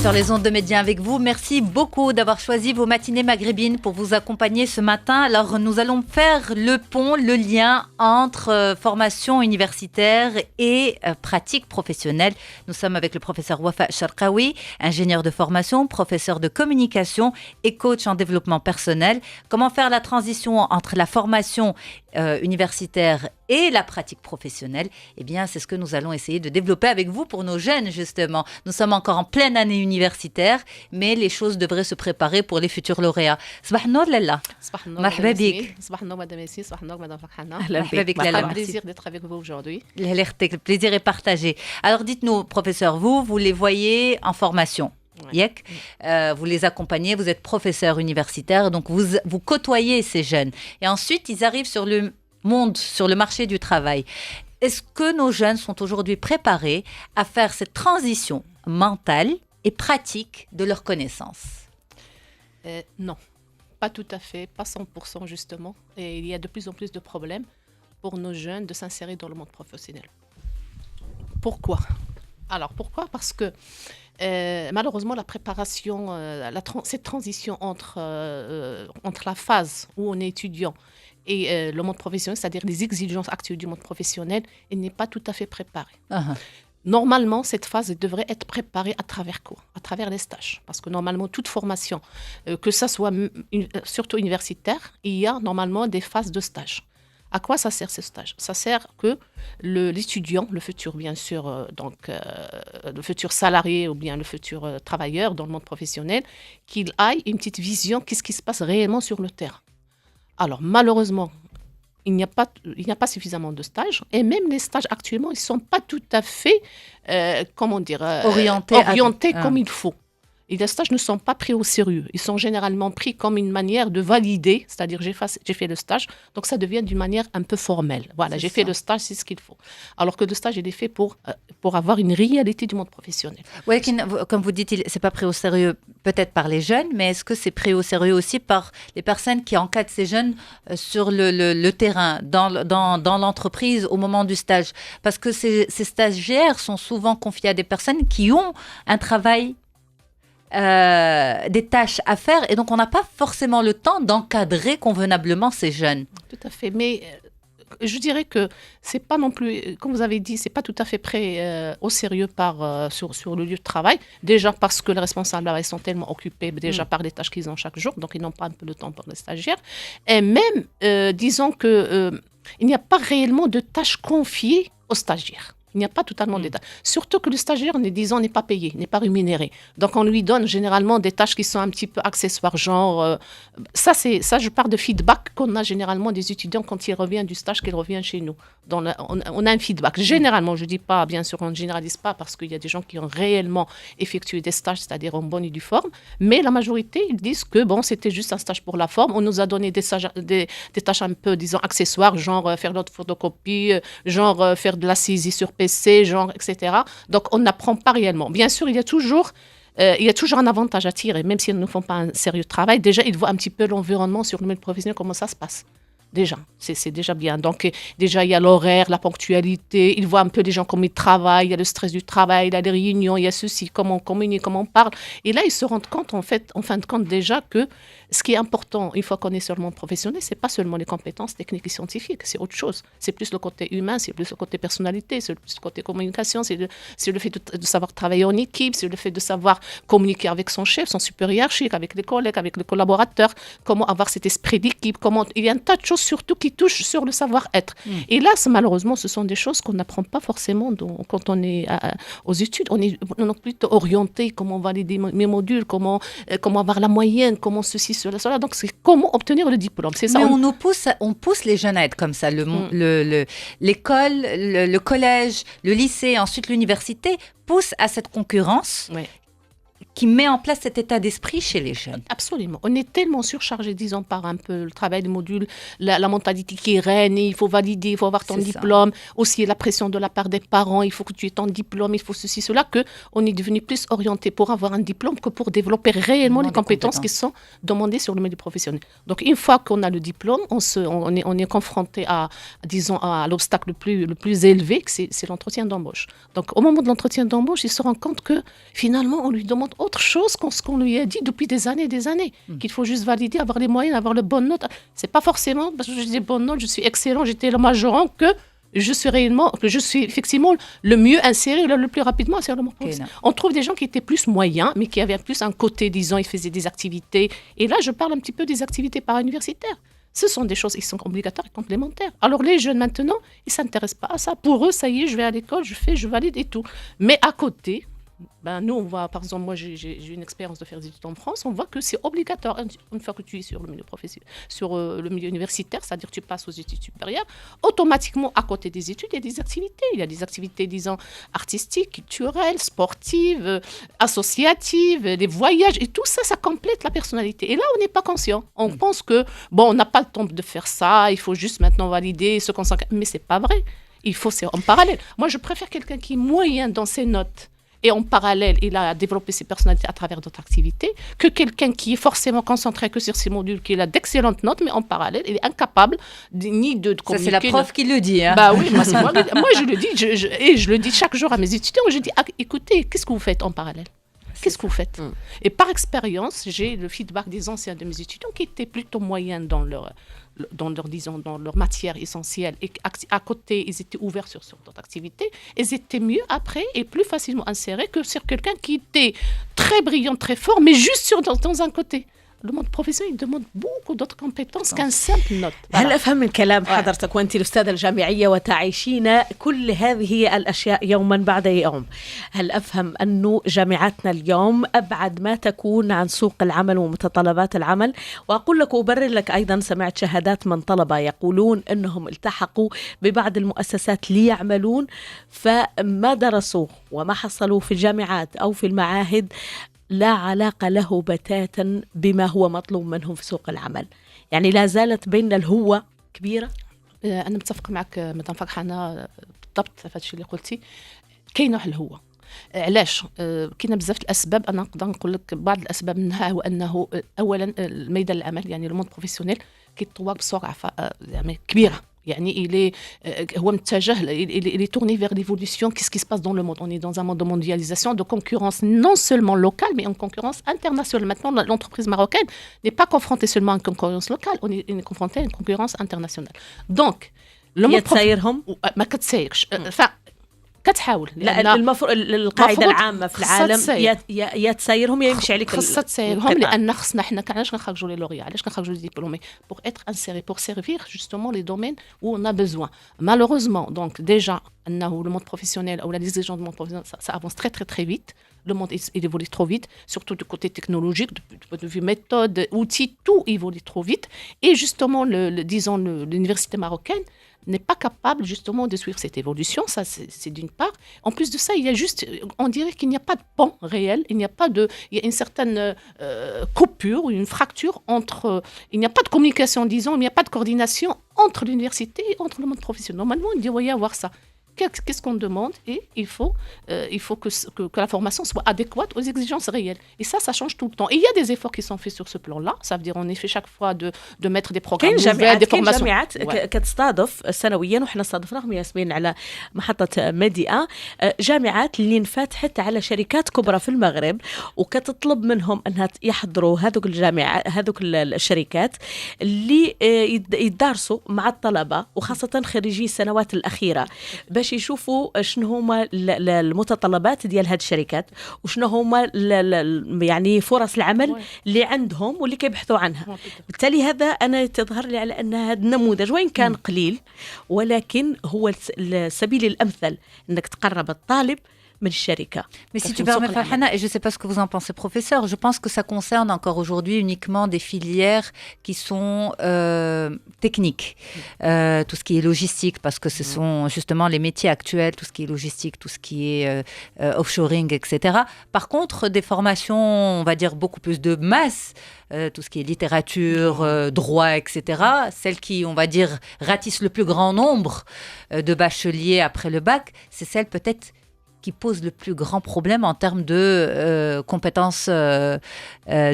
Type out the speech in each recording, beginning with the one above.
Sur les ondes de Média avec vous, merci beaucoup d'avoir choisi vos matinées maghrébines pour vous accompagner ce matin. Alors nous allons faire le pont, le lien entre formation universitaire et pratique professionnelle. Nous sommes avec le professeur Wafa Sharqawi, ingénieur de formation, professeur de communication et coach en développement personnel. Comment faire la transition entre la formation universitaire et la pratique professionnelle? Eh bien, c'est ce que nous allons essayer de développer avec vous pour nos jeunes, justement. Nous sommes encore en pleine année universitaire, mais les choses devraient se préparer pour les futurs lauréats. Sabah nour Lalla. Sabah nour madame Essie, sabah nour madame Farhana. Un plaisir d'être avec vous aujourd'hui. Le plaisir est partagé. Alors dites-nous, professeur, vous les voyez en formation. Ouais. Vous les accompagnez, vous êtes professeur universitaire, donc vous côtoyez ces jeunes. Et ensuite, ils arrivent sur le monde, sur le marché du travail. Est-ce que nos jeunes sont aujourd'hui préparés à faire cette transition mentale et pratique de leurs connaissances? Non, pas tout à fait, pas 100% justement. Et il y a de plus en plus de problèmes pour nos jeunes de s'insérer dans le monde professionnel. Pourquoi? Alors pourquoi? Parce que malheureusement, la préparation, cette transition entre la phase où on est étudiant et le monde professionnel, c'est-à-dire les exigences actuelles du monde professionnel, elle n'est pas tout à fait préparée. Uh-huh. Normalement, cette phase devrait être préparée à travers quoi? À travers les stages. Parce que normalement, toute formation, que ça soit surtout universitaire, il y a normalement des phases de stage. À quoi ça sert ce stage? Ça sert que l'étudiant, le futur bien sûr, le futur salarié ou bien le futur travailleur dans le monde professionnel, qu'il ait une petite vision qu'est-ce qui se passe réellement sur le terrain. Alors malheureusement, il n'y a pas suffisamment de stages et même les stages actuellement, ils ne sont pas tout à fait, orientés comme il faut. Et les stages ne sont pas pris au sérieux. Ils sont généralement pris comme une manière de valider, c'est-à-dire j'ai fait le stage, donc ça devient d'une manière un peu formelle. Voilà, j'ai fait le stage, c'est ce qu'il faut. Alors que le stage, il est fait pour avoir une réalité du monde professionnel. Oui, comme vous dites, c'est pas pris au sérieux peut-être par les jeunes, mais est-ce que c'est pris au sérieux aussi par les personnes qui encadrent ces jeunes sur le terrain, dans l'entreprise au moment du stage? Parce que ces stagiaires sont souvent confiés à des personnes qui ont un travail, des tâches à faire, et donc on n'a pas forcément le temps d'encadrer convenablement ces jeunes. Tout à fait, mais je dirais que c'est pas non plus, comme vous avez dit, c'est pas tout à fait pris au sérieux sur le lieu de travail, déjà parce que les responsables ils sont tellement occupés déjà par les tâches qu'ils ont chaque jour, donc ils n'ont pas un peu de temps pour les stagiaires, et même disons que il n'y a pas réellement de tâches confiées aux stagiaires. Il n'y a pas totalement d'état. Surtout que le stagiaire, n'est pas payé, n'est pas rémunéré. Donc, on lui donne généralement des tâches qui sont un petit peu accessoires, genre... ça, je parle de feedback qu'on a généralement des étudiants quand ils reviennent du stage, qu'ils reviennent chez nous. On a un feedback. Généralement, je ne dis pas, bien sûr, on ne généralise pas parce qu'il y a des gens qui ont réellement effectué des stages, c'est-à-dire en bonne et due forme. Mais la majorité, ils disent que, c'était juste un stage pour la forme. On nous a donné des tâches un peu, disons, accessoires, genre faire notre photocopie, genre faire de la saisie sur PC, genre, etc. Donc, on n'apprend pas réellement. Bien sûr, il y a toujours un avantage à tirer, même s'ils ne font pas un sérieux travail. Déjà, ils voient un petit peu l'environnement sur le milieu professionnel, comment ça se passe. Déjà, c'est déjà bien. Donc, déjà, il y a l'horaire, la ponctualité. Ils voient un peu les gens comment ils travaillent. Il y a le stress du travail, il y a les réunions, il y a ceci, comment on communique, comment on parle. Et là, ils se rendent compte, en fin de compte, déjà que ce qui est important, une fois qu'on est sur le monde professionnel, c'est pas seulement les compétences techniques et scientifiques, c'est autre chose. C'est plus le côté humain, c'est plus le côté personnalité, c'est plus le côté communication, c'est le fait de savoir travailler en équipe, c'est le fait de savoir communiquer avec son chef, son supérieur hiérarchique, avec les collègues, avec les collaborateurs, comment avoir cet esprit d'équipe, il y a un tas de choses surtout qui touchent sur le savoir-être. Et là, malheureusement, ce sont des choses qu'on n'apprend pas forcément quand on est aux études. On est plutôt orienté, comment valider mes modules, comment avoir la moyenne, comment ceci, cela. Donc, c'est comment obtenir le diplôme. C'est ça. Mais on pousse les jeunes à être comme ça. L'école, le collège, le lycée, ensuite l'université poussent à cette concurrence. Ouais. Qui met en place cet état d'esprit chez les jeunes. Absolument. On est tellement surchargé, disons, par un peu le travail des modules, la mentalité qui règne, il faut valider, il faut avoir ton diplôme. Aussi, la pression de la part des parents, il faut que tu aies ton diplôme, il faut ceci, cela, qu'on est devenu plus orienté pour avoir un diplôme que pour développer réellement les compétences qui sont demandées sur le milieu professionnel. Donc, une fois qu'on a le diplôme, on est confronté à l'obstacle le plus élevé, c'est l'entretien d'embauche. Donc, au moment de l'entretien d'embauche, il se rend compte que finalement, on lui demande autre chose que ce qu'on lui a dit depuis des années et des années. Qu'il faut juste valider, avoir les moyens, avoir les bonnes notes. C'est pas forcément parce que j'ai des bonnes notes, je suis excellent, j'étais le majorant que je suis effectivement le mieux inséré le plus rapidement sur le monde. On trouve des gens qui étaient plus moyens, mais qui avaient plus un côté, disons, ils faisaient des activités. Et là, je parle un petit peu des activités para-universitaires. Ce sont des choses qui sont obligatoires et complémentaires. Alors les jeunes maintenant, ils ne s'intéressent pas à ça. Pour eux, ça y est, je vais à l'école, je valide et tout. Mais à côté, nous, on voit, par exemple, moi j'ai une expérience de faire des études en France, on voit que c'est obligatoire une fois que tu es sur le milieu professionnel, sur le milieu universitaire, c'est-à-dire que tu passes aux études supérieures, automatiquement à côté des études, il y a des activités. Il y a des activités, disons, artistiques, culturelles, sportives, associatives, des voyages, et tout ça, ça complète la personnalité. Et là, on n'est pas conscient. On pense que, on n'a pas le temps de faire ça, il faut juste maintenant valider, se consacrer. Mais c'est pas vrai. C'est en parallèle. Moi, je préfère quelqu'un qui est moyen dans ses notes, et en parallèle, il a développé ses personnalités à travers d'autres activités, que quelqu'un qui est forcément concentré que sur ses modules, qui a d'excellentes notes, mais en parallèle, il est incapable ni de communiquer. Ça, c'est la prof qui le dit. Hein. Oui, moi je le dis, et je le dis chaque jour à mes étudiants, je dis, écoutez, qu'est-ce que vous faites en parallèle ? Qu'est-ce que vous faites ? Et par expérience, j'ai le feedback des anciens de mes étudiants qui étaient plutôt moyens dans leur matière essentielle, et à côté, ils étaient ouverts sur d'autres activités, ils étaient mieux après et plus facilement insérés que sur quelqu'un qui était très brillant, très fort, mais juste dans un côté. Le monde professionnel demande beaucoup d'autres compétences qu'un simple note. هل أفهم من كلام حضرتك وأنت الأستاذة الجامعية وتعيشين كل هذه الأشياء يوما بعد يوم، هل أفهم أنه جامعاتنا اليوم أبعد ما تكون عن سوق العمل ومتطلبات العمل؟ وأقول لك وأبرر لك أيضا، سمعت شهادات من طلبة يقولون أنهم التحقوا ببعض المؤسسات ليعملون، فما درسوه وما حصلوا في الجامعات أو في المعاهد لا علاقة له بتاتا بما هو مطلوب منهم في سوق العمل. يعني لا زالت بيننا الهوة كبيرة. أنا متفق معك مدام فرحانة بالضبط في الشيء اللي قلتي. كاينة الهوة. علاش؟ كاينة بزاف الأسباب. أنا نقدر نقول لك بعض الأسباب منها هو أنه أولا الميدان العمل، يعني الموند بروفيسيونيل كيتطور بسرعة يعني كبيرة. يعني هو متجه il est tourné vers l'évolution. Qu'est-ce qui se passe dans le monde? On est dans un monde de mondialisation, de concurrence non seulement locale, mais en concurrence internationale. Maintenant, l'entreprise marocaine n'est pas confrontée seulement à une concurrence locale, on est confronté à une concurrence internationale. Donc, le monde يتسايرهم ما كتسايرش. كتحاول. لا المفروض القاعده العامه في العالم يا تسايرهم يا يمشي عليك. خاصة تسايرهم لان خصنا حنا علاش كنخرجوا لي لوريا، علاش كنخرجوا لي ديبلومي pour être inséré, pour servir justement les domaines où on a besoin. Malheureusement, donc déjà انه le monde professionnel ou les exigences du monde professionnel ça avance très très très vite. Le monde il évolue trop vite, surtout du côté technologique, du point de vue méthode, outils, tout évolue trop vite. Et justement, l'université marocaine n'est pas capable justement de suivre cette évolution, ça c'est d'une part. En plus de ça, il y a juste, on dirait qu'il n'y a pas de pont réel, il y a une certaine coupure, une fracture entre, il n'y a pas de communication, disons, il n'y a pas de coordination entre l'université et entre le monde professionnel. Normalement, il doit y avoir ça. Qu'est-ce qu'on demande? Et il faut que la formation soit adéquate aux exigences réelles. Et ça change tout le temps. Et il y a des efforts qui sont faits sur ce plan-là. Ça veut dire, on essaie chaque fois de mettre des programmes nouvelles, des formations. كاين جامعات كتستضاف سنويا، وحنا استضفناهم ياسمين على محطة ميديا، جامعات اللي انفتحت على شركات كبرى في المغرب وكتطلب منهم أنها يحضروا هذوك الجامعات، هذوك الشركات اللي يدرسوا مع الطلبة وخاصة خريجي السنوات الأخيرة، باش يشوفوا شنو هما المتطلبات ديال هاد الشركات وشنو هما يعني فرص العمل اللي عندهم واللي كيبحثوا عنها. بالتالي هذا أنا تظهر لي على أن هذا النموذج وإن كان قليل ولكن هو السبيل الأمثل أنك تقرب الطالب من الشركة. Mais si tu permets, Farhana, et je ne sais pas ce que vous en pensez, professeur, je pense que ça concerne encore aujourd'hui uniquement des filières qui sont techniques. Tout ce qui est logistique, parce que ce sont justement les métiers actuels, tout ce qui est logistique, tout ce qui est offshoring, etc. Par contre, des formations, on va dire, beaucoup plus de masse, tout ce qui est littérature, droit, etc., celles qui, on va dire, ratissent le plus grand nombre de bacheliers après le bac, c'est celles peut-être qui pose le plus grand problème en termes de compétences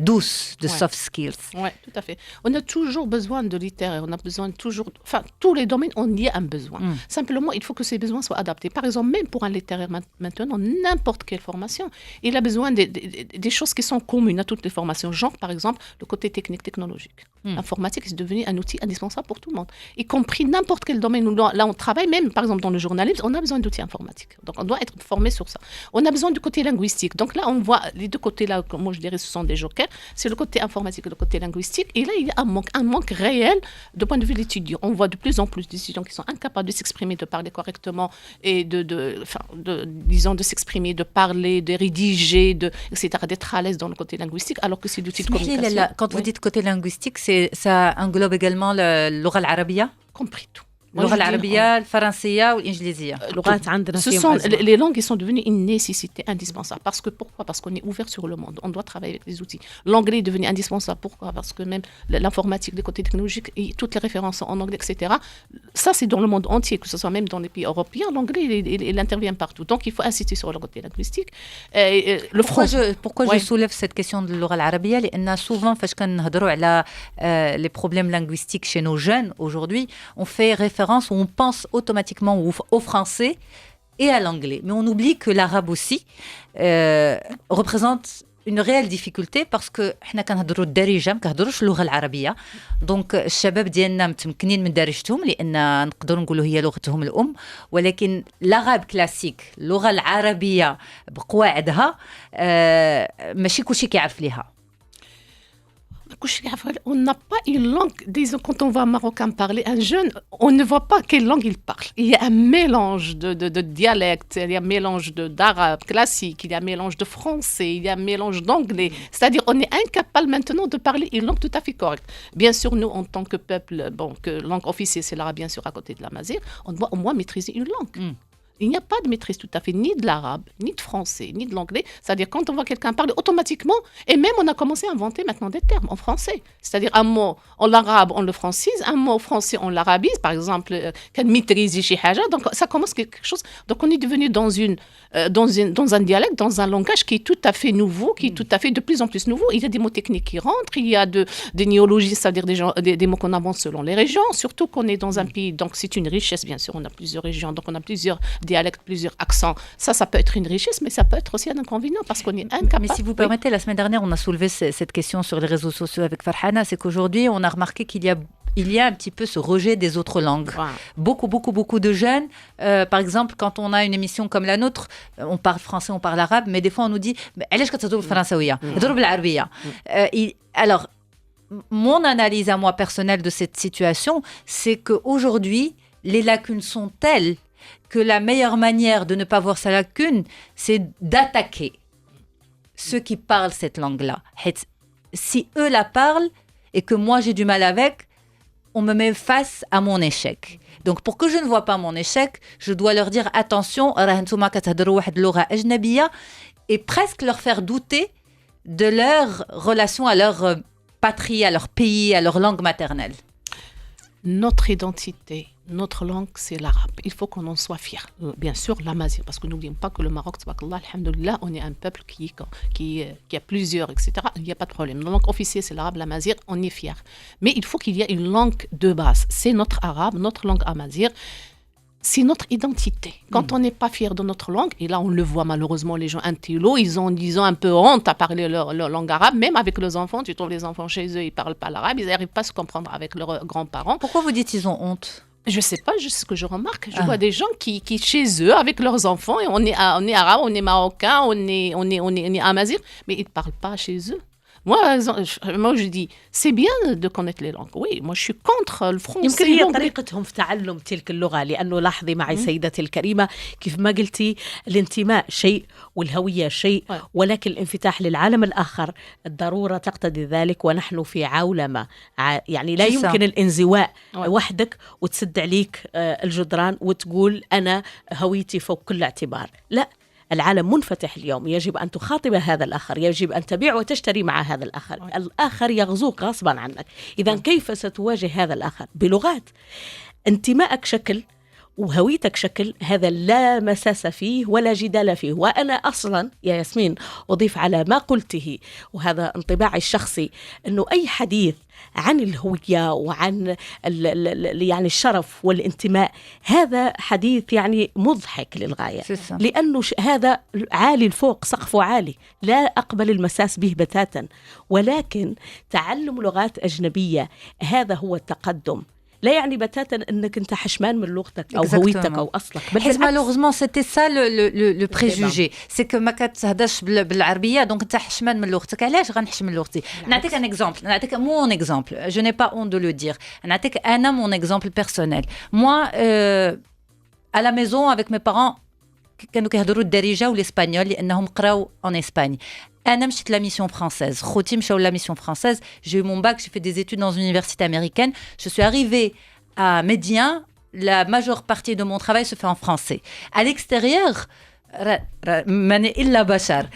douces, de soft skills. Oui, tout à fait. On a toujours besoin de littéraire, on a besoin toujours... Enfin, tous les domaines, on y a un besoin. Simplement, il faut que ces besoins soient adaptés. Par exemple, même pour un littéraire maintenant, n'importe quelle formation, il a besoin des choses qui sont communes à toutes les formations. Genre, par exemple, le côté technique, technologique. L'informatique est devenu un outil indispensable pour tout le monde, y compris n'importe quel domaine où là on travaille, même par exemple dans le journalisme, on a besoin d'outils informatiques. Donc on doit être formé sur ça. On a besoin du côté linguistique. Donc là, on voit les deux côtés là, comme moi je dirais, ce sont des jokers. C'est le côté informatique et le côté linguistique. Et là, il y a un manque réel de point de vue de l'étudiant. On voit de plus en plus d'étudiants qui sont incapables de s'exprimer, de parler correctement et disons, de s'exprimer, de parler, de rédiger, etc., d'être à l'aise dans le côté linguistique, alors que c'est l'outil de communication. Quand vous dites côté linguistique, ça englobe également اللغة العربية compris tout. اللغة العربية الفرنسية والإنجليزية. Ce sont les langues qui sont devenues une nécessité indispensable. Pourquoi ? Parce qu'on est ouvert sur le monde. On doit travailler avec les outils. L'anglais est devenu indispensable. Pourquoi ? Parce que même l'informatique, les côtés technologiques, et toutes les références en anglais, etc. Ça, c'est dans le monde entier, que ce soit même dans les pays européens. L'anglais, il intervient partout. Donc, il faut insister sur le côté linguistique. Pourquoi je soulève cette question de اللغة العربية ? لأن souvent, فاش كنهضروا على les problèmes linguistiques chez nos jeunes aujourd'hui, on fait référence où on pense automatiquement au français et à l'anglais. Mais on oublie que l'arabe aussi représente une réelle difficulté parce que حنا كنهضروا الدارجه ما كنهضروش اللغه العربيه. دونك الشباب ديالنا متمكنين من دارجتهم لان نقدروا نقولوا هي لغتهم الام، ولكن l'arabe classique اللغه العربيه بقواعدها ماشي كلشي كيعرف ليها. On n'a pas une langue, disons, quand on voit un Marocain parler, un jeune, on ne voit pas quelle langue il parle. Il y a un mélange de dialectes, il y a un mélange d'arabe classique, il y a un mélange de français, il y a un mélange d'anglais. C'est-à-dire, on est incapable maintenant de parler une langue tout à fait correcte. Bien sûr, nous, en tant que peuple, que langue officielle, c'est l'arabe, bien sûr, à côté de la mazir, on doit au moins maîtriser une langue. Il n'y a pas de maîtrise tout à fait, ni de l'arabe, ni de français, ni de l'anglais. C'est-à-dire, quand on voit quelqu'un parler automatiquement, et même on a commencé à inventer maintenant des termes en français. C'est-à-dire, un mot en arabe, on le francise, un mot français, on l'arabise. Par exemple, maîtriser chez Haja. Donc, ça commence quelque chose. Donc, on est devenu dans un dialecte, dans un langage qui est tout à fait nouveau, qui est tout à fait de plus en plus nouveau. Il y a des mots techniques qui rentrent, il y a des néologismes, c'est-à-dire des mots qu'on invente selon les régions. Surtout qu'on est dans un pays, donc c'est une richesse, bien sûr. On a plusieurs régions, donc on a plusieurs dialectes, plusieurs accents. Ça peut être une richesse, mais ça peut être aussi un inconvénient parce qu'on est incapable. Mais si vous permettez, la semaine dernière, on a soulevé cette question sur les réseaux sociaux avec Farhana, c'est qu'aujourd'hui, on a remarqué qu'il y a un petit peu ce rejet des autres langues. Wow. Beaucoup de jeunes, par exemple, quand on a une émission comme la nôtre, on parle français, on parle arabe, mais des fois on nous dit « علاش كتهضروا بالفرنساوية؟ هضروا بالعربية. » Alors, mon analyse à moi personnelle de cette situation, c'est qu'aujourd'hui, les lacunes sont telles que la meilleure manière de ne pas voir sa lacune, c'est d'attaquer ceux qui parlent cette langue-là. Si eux la parlent et que moi j'ai du mal avec, on me met face à mon échec. Donc pour que je ne vois pas mon échec, je dois leur dire attention, et presque leur faire douter de leur relation à leur patrie, à leur pays, à leur langue maternelle. Notre identité, notre langue, c'est l'arabe. Il faut qu'on en soit fier. Bien sûr, la mazir, parce que n'oublions pas que le Maroc, alhamdoulilah, on est un peuple qui a plusieurs, etc. Il n'y a pas de problème. La langue officielle, c'est l'arabe, la mazir, on est fier. Mais il faut qu'il y ait une langue de base. C'est notre arabe, notre langue amazir. C'est notre identité. Quand on n'est pas fier de notre langue, et là on le voit malheureusement, les gens intello, ils ont disons un peu honte à parler leur langue arabe, même avec les enfants. Tu trouves les enfants chez eux, ils parlent pas l'arabe, ils n'arrivent pas à se comprendre avec leurs grands-parents. Pourquoi vous dites ils ont honte ? Je sais pas, c'est ce que je remarque. Je vois des gens qui chez eux, avec leurs enfants, et on est arabe, on est marocain, on est amazir, mais ils ne parlent pas chez eux. Moi, je dis, c'est bien de connaître les langues. Oui, moi, je suis contre le français. يمكن هي طريقتهم في تعلم تلك اللغة، لأنه لاحظي معي سيدتي الكريمة كيف ما قلتي، الانتماء شيء والهوية شيء، ولكن الانفتاح للعالم الآخر الضرورة تقتضي ذلك، ونحن في عولمة. يعني لا يمكن الانزواء وحدك وتسد عليك الجدران وتقول أنا هويتي فوق كل اعتبار. لا، العالم منفتح اليوم، يجب أن تخاطب هذا الآخر، يجب أن تبيع وتشتري مع هذا الآخر. الآخر يغزوك غصبا عنك. إذن كيف ستواجه هذا الآخر؟ بلغات. انتمائك شكل وهويتك شكل، هذا لا مساس فيه ولا جدال فيه. وأنا أصلا يا ياسمين أضيف على ما قلته، وهذا انطباعي الشخصي، أنه أي حديث عن الهوية وعن يعني الشرف والانتماء هذا حديث يعني مضحك للغاية، لأنه هذا عالي الفوق، سقفه عالي، لا أقبل المساس به بتاتا. ولكن تعلم لغات أجنبية هذا هو التقدم، لا يعني بتاتا انك انت حشمان من لغتك او هويتك او اصلك. بل malheureusement c'était ça le préjugé، c'est que ما كتهضرش بالعربيه دونك انت حشمان من لغتك. علاش غنحشم من لغتي؟ نعطيك ان اكزامبل، نعطيك مون اكزامبل، je n'ai pas honte de le dire. نعطيك انا مون اكزامبل بيرسونيل. moi à la maison avec mes parents كانوا كيهضروا الدارجه والاسبانيول لانهم قراو en Espagne. أنا مشيت la mission française. خوتي مشاو la mission française. J'ai eu mon bac, j'ai fait des études dans une université américaine. Je suis arrivée à Médien. La majeure partie de mon travail se fait en français. À l'extérieur, ماني إلا بشر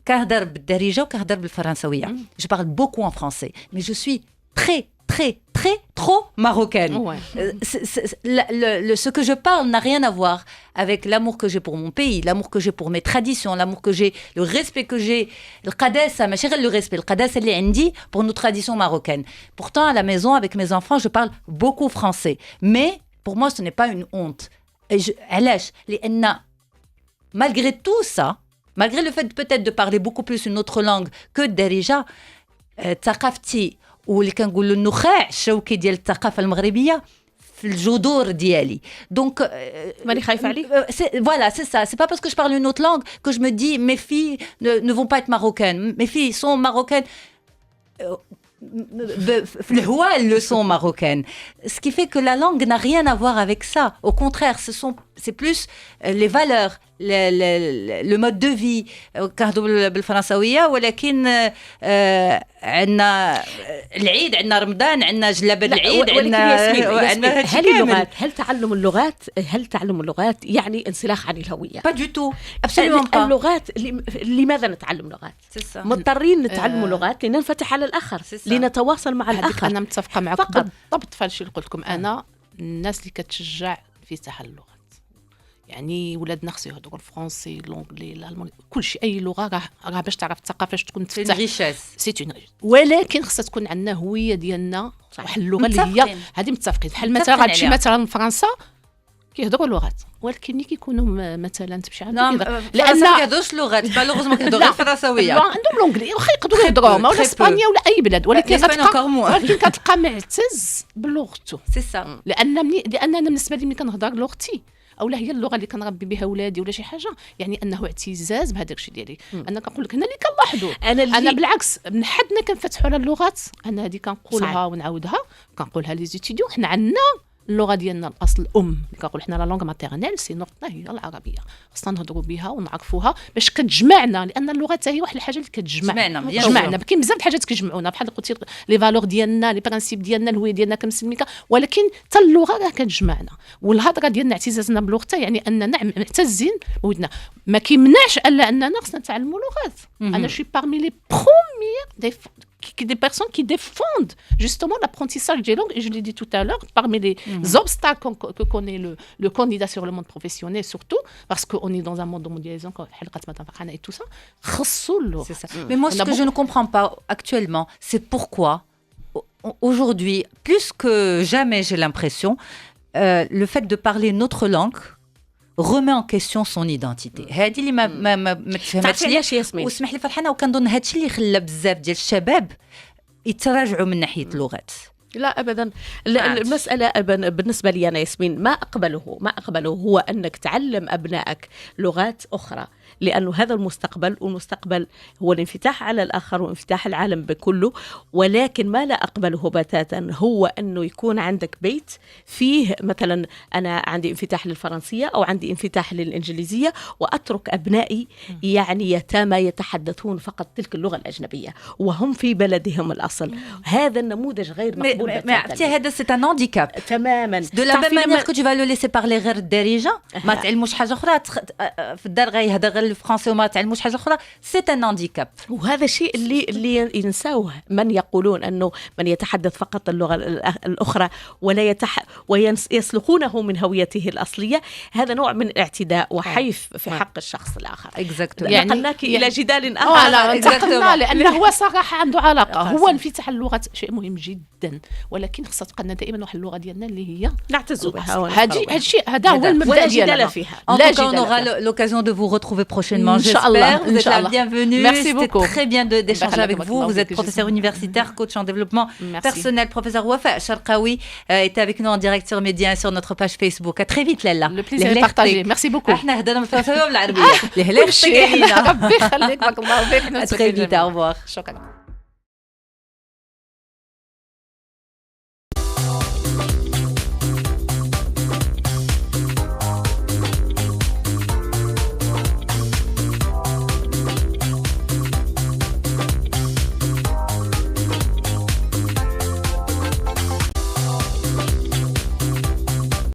كهدر بالدارجة وكهدر بالفرنسوية. Je parle beaucoup en français, mais je suis très trop marocaine. Ouais. Ce que je parle n'a rien à voir avec l'amour que j'ai pour mon pays, l'amour que j'ai pour mes traditions, l'amour que j'ai, le respect que j'ai, le qadassa, ماشي غير le respect, le qadassa اللي عندي pour nos traditions marocaines. Pourtant, à la maison, avec mes enfants, je parle beaucoup français. Mais pour moi, ce n'est pas une honte. علاش؟ لأن malgré tout ça, malgré le fait peut-être de parler beaucoup plus une autre langue que الدارجة، ثقافتي واللي كنقولوا النخاع الشوكي ديال الثقافه المغربيه في الجذور ديالي. دونك ماني خايفه عليك. Voilà, c'est ça. C'est pas parce que je parle une autre langue que je me dis mes filles ne vont pas être marocaines. Mes filles sont marocaines. Le elles sont marocaines. Ce qui fait que la langue n'a rien à voir avec ça. Au contraire, c'est plus les valeurs, le mode de vie. كنهضروا بالفرنساويه ولكن عندنا العيد، عندنا رمضان، عندنا جلابه العيد، عندنا هل تعلم اللغات يعني انسلاخ عن الهويه؟ pas du tout, absolument pas. اللغات لماذا نتعلم لغات؟ مضطرين نتعلم لغات لننفتح على الآخر، لنتواصل مع الآخر. أنا متفقة معك بالضبط في هالشيء اللي قلت لكم. أنا الناس اللي كتشجع انفتاح اللغات، يعني ولادنا خصو يهضروا الفرنسي، لونجلي، الالماني، كل شيء، اي لغه راه باش تعرف الثقافه باش تكون تفتح. سي اون ريشيس، ولكن خصها تكون عندنا هويه ديالنا، واحد اللغه اللي هي هذه متفقين. بحال مثلا غتمشي مثلا فرنسا كيهضروا لغات، ولكن ملي كيكونوا مثلا تمشي عند لان ما كيهضروش لغات، بالوغ ما كيهضروش الفرنساويه، عندهم لونجلي واخا يقدروا يهضروهم، ولا اسبانيا ولا اي بلاد، ولكن كتلقى معتز بلغته. سي سا. لان انا بالنسبه لي ملي كنهضر لغتي او لا هي اللغه اللي كنربي بها ولادي ولا شي حاجه، يعني انه اعتزاز بهذاك الشيء ديالي. انا كنقول لك هنا اللي كنلاحظوا، انا بالعكس من حدنا كنفتحوا على اللغات. انا هذه كنقولها ونعاودها، كنقولها لي زيتيديون. حنا عندنا اللغه ديالنا الاصل الام، كنقول حنا لا لونغ ماتيرنيل سي نورتنا هي العربيه، خصنا نهضروا بها ونعرفوها باش كتجمعنا، لان اللغه هي واحد الحاجه اللي كتجمعنا. كاين بزاف د الحاجات كيجمعونا، بحال قلتي لي فالور ديالنا، لي برانسيب ديالنا، الهويه ديالنا كمسلمين، ولكن حتى اللغه راه كتجمعنا. والهضره ديالنا اعتزازنا بلغتنا يعني اننا معتزين بودنا. ما كيمنعش الا اننا خصنا نتعلموا لغات. انا شي بارمي لي بروميير des personnes qui défendent justement l'apprentissage des langues, et je l'ai dit tout à l'heure, parmi les obstacles que connaît le candidat sur le monde professionnel, surtout parce qu'on est dans un monde de mondialisation et tout ça. C'est ça. Mais moi, ce que je ne comprends pas actuellement, c'est pourquoi aujourd'hui, plus que jamais, j'ai l'impression, le fait de parler notre langue remet en question son identité. هذه اللي ما تفهمتش ليا. واسمح لي فرحانه، وكنظن هذا الشيء اللي خلى بزاف ديال الشباب يتراجعوا من ناحيه اللغات. لا أبدا. المسألة بالنسبة لي أنا ياسمين ما أقبله هو أنك تعلم أبنائك لغات أخرى، لأنه هذا المستقبل، والمستقبل هو الانفتاح على الآخر وانفتاح العالم بكله. ولكن ما لا أقبله بتاتا هو أنه يكون عندك بيت فيه مثلا أنا عندي انفتاح للفرنسية أو عندي انفتاح للإنجليزية، وأترك أبنائي يعني يتامى يتحدثون فقط تلك اللغة الأجنبية وهم في بلدهم الأصل. هذا النموذج غير مقبول هذا c'est un handicap. تماما. De la même manière que tu vas le laisser parler غير الدارجة ما تعلموش حاجة أخرى في الدار غيهضر غير الفرنسي وما تعلموش حاجة أخرى c'est un handicap. وهذا الشيء اللي ينساوه من يقولون أنه من يتحدث فقط اللغة الأخرى ولا ويسلخونه من هويته الأصلية. هذا نوع من الاعتداء وحيف في حق الشخص الآخر. يعني نقلناك إلى جدال آخر. لا انتقلنا لأنه هو صراحة عنده علاقة. هو انفتاح اللغة شيء مهم جدا ولكن خصها تبقى لنا دائما واحد اللغة ديالنا اللي هي نعتز بها. هذا هو المبدأ ديالنا. En tout cas, on aura l'occasion de vous retrouver prochainement, j'espère. Vous êtes la bienvenue. Merci beaucoup. C'était très bien d'échanger avec vous. Vous êtes professeur universitaire, coach en développement personnel. Professeur Wafa Sharqawi était avec nous en direct sur Média sur notre page Facebook. À très vite, Lella. Le plaisir est partagé. Merci beaucoup. احنا هضرنا بالفرنسية وبالعربية. ربي يخليك بارك الله فيك. À très vite, au revoir. شكرا.